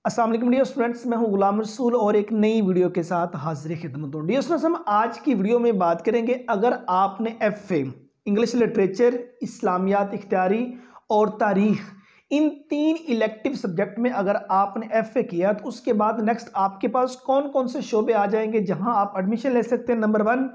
अस्सलाम वालेकुम dear students, मैं हूं गुलाम रसूल और एक नई वीडियो के साथ हाजिर खिदमत हूं। डियर स्टूडेंट्स, हम आज की वीडियो में बात करेंगे अगर आपने एफए इंग्लिश लिटरेचर, इस्लामियात इख्तियारी और तारीख इन तीन इलेक्टिव सब्जेक्ट में अगर आपने एफए किया तो उसके बाद नेक्स्ट आपके पास कौन कौन से शोबे आ जाएंगे जहां आप एडमिशन ले सकते हैं, नंबर 1।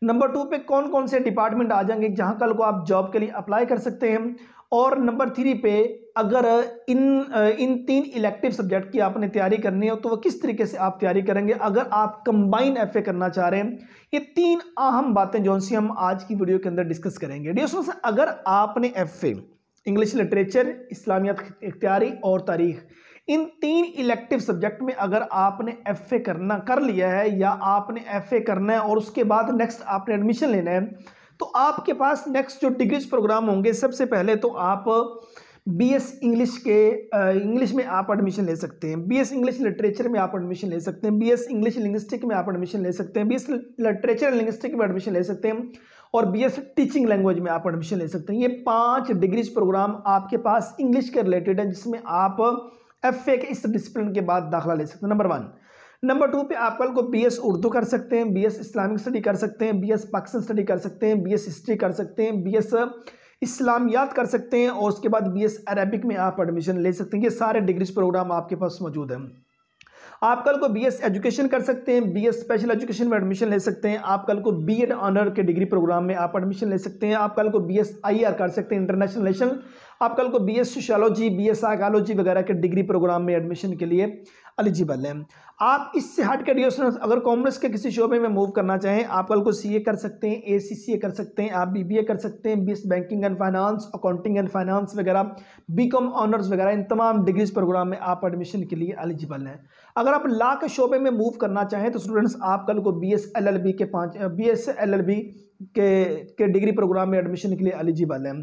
नंबर 2 पे कौन कौन से डिपार्टमेंट आ जाएंगे जहां कल को आप जॉब के लिए अप्लाई कर सकते हैं, और नंबर 3 पे अगर इन तीन इलेक्टिव सब्जेक्ट की आपने तैयारी करनी है तो वो किस तरीके से आप तैयारी करेंगे अगर आप कंबाइन एफए करना चाह रहे हैं। ये तीन अहम बातें जो सी हम आज की वीडियो के अंदर डिस्कस करेंगे। डियर स्टूडेंट्स, अगर आपने एफए इंग्लिश लिटरेचर, इस्लामियात इख्तियारी और तारीख इन तीन इलेक्टिव सब्जेक्ट में अगर आपने एफए कर लिया है या आपने एफए करना है और उसके बाद नेक्स्ट आपने एडमिशन लेना है, तो आपके पास नेक्स्ट जो डिग्रीज प्रोग्राम होंगे, सबसे पहले तो आप बीएस इंग्लिश में आप एडमिशन ले सकते हैं, बीएस इंग्लिश लिटरेचर में आप एडमिशन ले सकते हैं, बीएस इंग्लिश लिंग्विस्टिक में आप एडमिशन ले सकते हैं, बीएस लिटरेचर लिंग्विस्टिक में एडमिशन ले सकते हैं और बीएस टीचिंग लैंग्वेज में आप एडमिशन ले सकते हैं। ये 5 डिग्रीज प्रोग्राम आपके पास इंग्लिश के रिलेटेड है जिसमें आप एफए के इस डिसिप्लिन के बाद दाखिला ले सकते हैं, नंबर 1। नंबर 2 पे आप कल को बीएस उर्दू कर सकते हैं, बीएस इस्लामिक स्टडी कर सकते हैं, बीएस पाकिस्तान स्टडी कर सकते हैं, बीएस हिस्ट्री कर सकते हैं, बीएस इस्लामियात कर सकते हैं और उसके बाद बीएस अरबिक में आप एडमिशन ले सकते हैं। ये सारे डिग्रीज प्रोग्राम आपके पास मौजूद हैं। आप कल को बीएस एजुकेशन कर सकते हैं, बीएस स्पेशल एजुकेशन में एडमिशन ले सकते हैं, आप कल को बीएड ऑनर के डिग्री प्रोग्राम में आप एडमिशन ले सकते हैं, आप कल को बीएस आईआर कर सकते हैं, इंटरनेशनल रिलेशन, आप कल को बीएस सोशियोलॉजी, बीएस साइकोलॉजी वगैरह के डिग्री प्रोग्राम में एडमिशन के लिए एलिजिबल हैं। आप इससे हट के डियर स्टूडेंट्स अगर कॉमर्स के किसी शोबे में मूव करना चाहें, आप कल को सीए कर सकते हैं, एसीसीए कर सकते हैं, आप बीबीए कर सकते हैं, BS banking and finance, accounting and finance वगैरह, बीकॉम ऑनर्स वगैरह, इन तमाम डिग्रीज प्रोग्राम में आप एडमिशन के लिए एलिजिबल हैं। अगर आप लॉ के शोबे में मूव करना चाहें तो स्टूडेंट्स आप कल को बीएस एलएलबी के डिग्री प्रोग्राम में एडमिशन के लिए एलिजिबल हैं।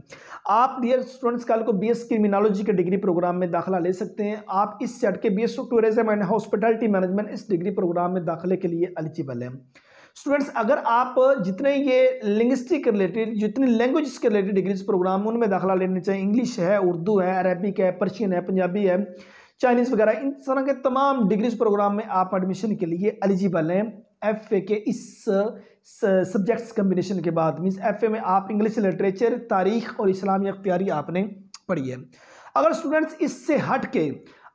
आप डियर स्टूडेंट्स कल को बीएस क्रिमिनोलॉजी के डिग्री प्रोग्राम में दाखिला ले सकते हैं। आप इस सेट के BS tourism and hospitality management इस डिग्री प्रोग्राम में दाखिले के लिए एलिजिबल हैं। स्टूडेंट्स अगर आप जितने ये लिंग्विस्टिक रिलेटेड, जितनी लैंग्वेज के रिलेटेड डिग्रीज प्रोग्राम उनमें दाखिला लेने चाहिए, इंग्लिश है, उर्दू है, अरबिक है, पर्शियन है, पंजाबी है, चाइनीज़ वगैरह, इन तरह के तमाम डिग्रीज प्रोग्राम में आप एडमिशन के लिए एलिजिबल हैं एफए के इस सब्जेक्ट्स कम्बिनेशन के बाद। मीन्स एफए में आप इंग्लिश लिटरेचर, तारीख और इस्लामी इख्तियारी आपने पढ़ी है। अगर स्टूडेंट्स इससे हट के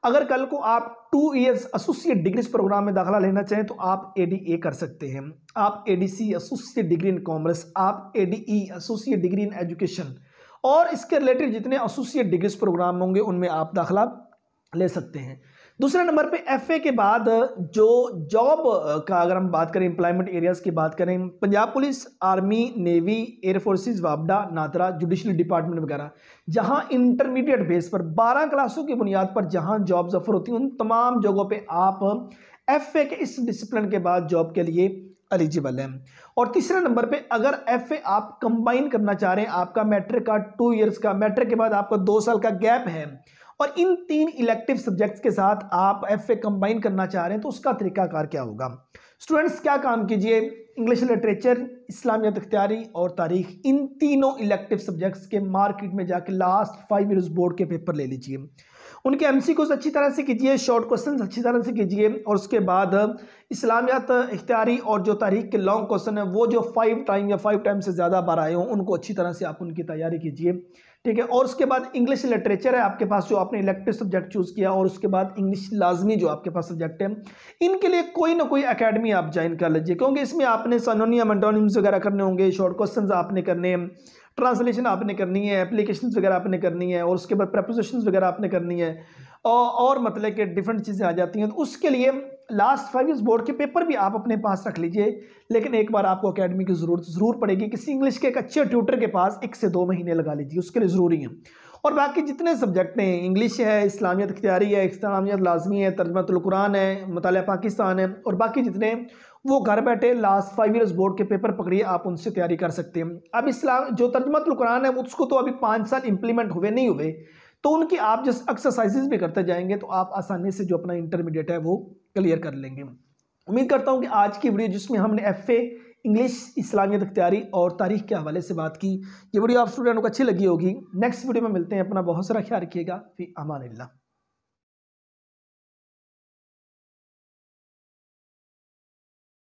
अगर कल को आप 2 इयर्स एसोसिएट डिग्रीज प्रोग्राम में दाखिला लेना चाहें तो आप एडीए कर सकते हैं, आप ADC associate degree in commerce, आप ADE associate degree in education और इसके रिलेटेड जितने एसोसिएट डिग्रीज प्रोग्राम होंगे उनमें आप दाखिला ले सकते हैं। दूसरे नंबर पे एफए के बाद जो जॉब का अगर हम बात करें, एम्प्लॉयमेंट एरियाज की बात करें, Punjab police, army, navy, air forces, वापडा, नादरा, जुडिशल डिपार्टमेंट वगैरह, जहां इंटरमीडिएट बेस पर 12 क्लासों की बुनियाद पर जहां जॉब्स ऑफर होती हैं, उन तमाम जगहों पे आप एफए के इस डिसिप्लिन के बाद जॉब के लिए एलिजिबल है। और तीसरे नंबर पे अगर एफए आप कंबाइन करना चाह रहे हैं, आपका मैट्रिक का 2 इयर्स का, मैट्रिक के बाद आपका 2 साल का गैप है और इन तीन इलेक्टिव सब्जेक्ट्स के साथ आप एफए कंबाइन करना चाह रहे हैं तो उसका तरीकाकार क्या होगा। स्टूडेंट्स क्या काम कीजिए, इंग्लिश लिटरेचर, इस्लामियात इख्तियारी और तारीख इन तीनों इलेक्टिव सब्जेक्ट्स के मार्केट में जाके लास्ट 5 इयर्स बोर्ड के पेपर ले लीजिए, उनके एमसीक्यूज अच्छी तरह से कीजिए, शॉर्ट क्वेश्चंस अच्छी तरह से कीजिए और उसके बाद इस्लामियात इख्तियारी और जो तारीख के लॉन्ग क्वेश्चन है वो जो 5 टाइम या 5 टाइम से ज़्यादा बार आए हों उनको अच्छी तरह से आप उनकी तैयारी कीजिए, ठीक है। और उसके बाद इंग्लिश लिटरेचर है आपके पास जो आपने इलेक्टिव सब्जेक्ट चूज़ किया, और उसके बाद इंग्लिश लाजमी जो आपके पास सब्जेक्ट है, इनके लिए कोई ना कोई एकेडमी आप ज्वाइन कर लीजिए क्योंकि इसमें आपने सिनोनिम एंटोनिम्स वगैरह करने होंगे, शॉर्ट क्वेश्चंस आपने करने हैं, ट्रांसलेशन आपने करनी है, एप्लीकेशंस वगैरह आपने करनी है और उसके बाद प्रपोजिशंस वगैरह आपने करनी है और मतलब कि डिफरेंट चीज़ें आ जाती हैं। तो उसके लिए लास्ट 5 इयर्स बोर्ड के पेपर भी आप अपने पास रख लीजिए, लेकिन एक बार आपको एकेडमी की ज़रूरत ज़रूर पड़ेगी। किसी इंग्लिश के एक अच्छे ट्यूटर के पास 1 से 2 महीने लगा लीजिए, उसके लिए ज़रूरी है। और बाकी जितने सब्जेक्ट हैं, इंग्लिश है, इस्लामियत इख्तियारी है, इस्लामियत लाजमी है, तर्जुमातुल कुरान है, मुतालिया पाकिस्तान है और बाकी जितने वो घर बैठे लास्ट 5 इयर्स बोर्ड के पेपर पकड़िए, आप उनसे तैयारी कर सकते हैं। अब इस्लाम जो तर्जुमातुल कुरान है उसको तो अभी 5 साल इंप्लीमेंट हुए नहीं हुए, तो उनकी आप जिस एक्सरसाइजेज भी करते जाएंगे तो आप आसानी से जो अपना इंटरमीडिएट है वो क्लियर कर लेंगे। उम्मीद करता हूँ कि आज की वीडियो जिसमें हमने एफए इंग्लिश, इस्लामियत इख्तियारी और तारीख के हवाले से बात की, ये वीडियो आप स्टूडेंटों को अच्छी लगी होगी। नेक्स्ट वीडियो में मिलते हैं, अपना बहुत सारा ख्याल रखिएगा। फी अमानिल्लाह।